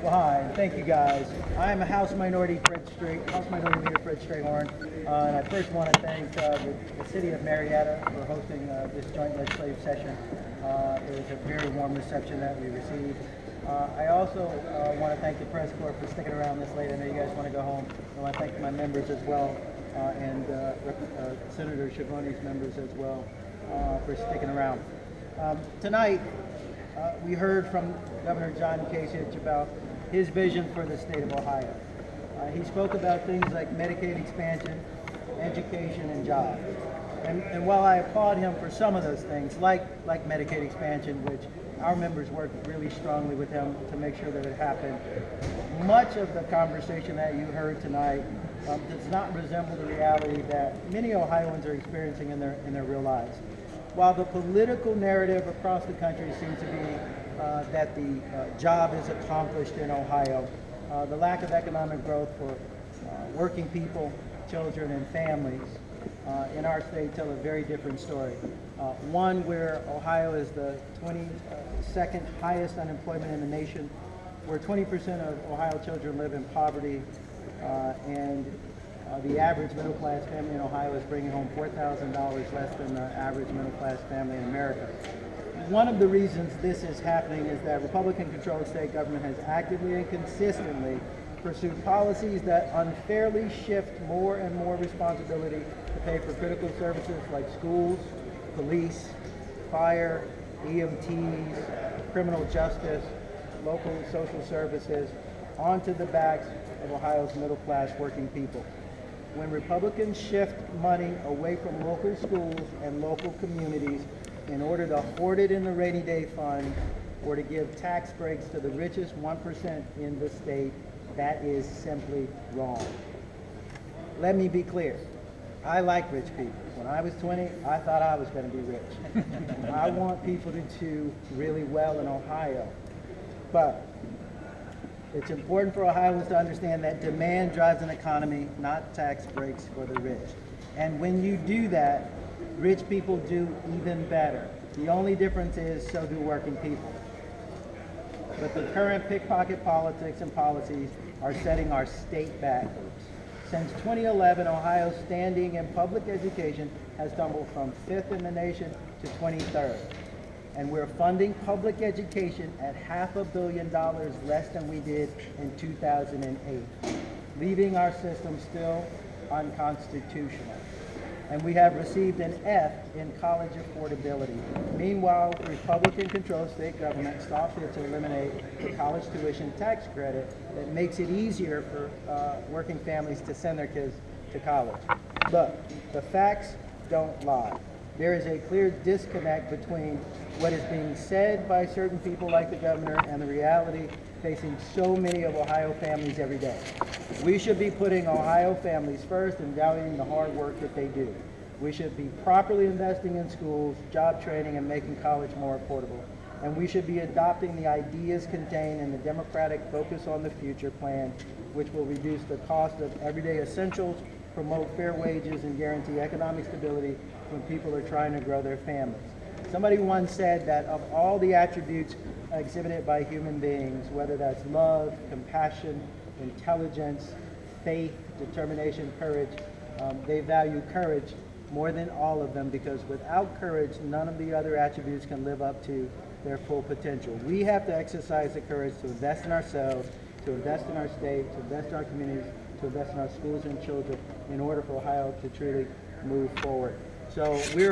Well, hi, and thank you guys. I'm a House Minority Leader Fred Strayhorn, and I first want to thank the City of Marietta for hosting this joint legislative session. It was a very warm reception that we received. I also want to thank the press corps for sticking around this late. I know you guys want to go home. I want to thank my members as well, and Senator Schiavone's members as well for sticking around. Tonight, we heard from Governor John Kasich about his vision for the state of Ohio. He spoke about things like Medicaid expansion, education, and jobs. And while I applaud him for some of those things, like Medicaid expansion, which our members worked really strongly with him to make sure that it happened, much of the conversation that you heard tonight does not resemble the reality that many Ohioans are experiencing in their real lives. While the political narrative across the country seems to be that the job is accomplished in Ohio, the lack of economic growth for working people, children, and families in our state tell a very different story. One where Ohio is the 22nd highest unemployment in the nation, where 20% of Ohio children live in poverty, and the average middle-class family in Ohio is bringing home $4,000 less than the average middle-class family in America. One of the reasons this is happening is that Republican-controlled state government has actively and consistently pursued policies that unfairly shift more and more responsibility to pay for critical services like schools, police, fire, EMTs, criminal justice, local social services, onto the backs of Ohio's middle-class working people. When Republicans shift money away from local schools and local communities in order to hoard it in the rainy day fund or to give tax breaks to the richest 1% in the state, that is simply wrong. Let me be clear. I like rich people. When I was 20, I thought I was going to be rich. I want people to do really well in Ohio. But it's important for Ohioans to understand that demand drives an economy, not tax breaks for the rich. And when you do that, rich people do even better. The only difference is so do working people. But the current pickpocket politics and policies are setting our state backwards. Since 2011, Ohio's standing in public education has tumbled from 5th in the nation to 23rd. And we're funding public education at $500 million less than we did in 2008, leaving our system still unconstitutional. And we have received an F in college affordability. Meanwhile, Republican-controlled state government saw fit to eliminate the college tuition tax credit that makes it easier for working families to send their kids to college. Look, the facts don't lie. There is a clear disconnect between what is being said by certain people like the governor and the reality facing so many of Ohio families every day. We should be putting Ohio families first and valuing the hard work that they do. We should be properly investing in schools, job training, and making college more affordable. And we should be adopting the ideas contained in the Democratic Focus on the Future plan, which will reduce the cost of everyday essentials, promote fair wages, and guarantee economic stability when people are trying to grow their families. Somebody once said that of all the attributes exhibited by human beings, whether that's love, compassion, intelligence, faith, determination, courage, they value courage more than all of them, because without courage, none of the other attributes can live up to their full potential. We have to exercise the courage to invest in ourselves, to invest in our state, to invest in our communities, to invest in our schools and children in order for Ohio to truly move forward. So we're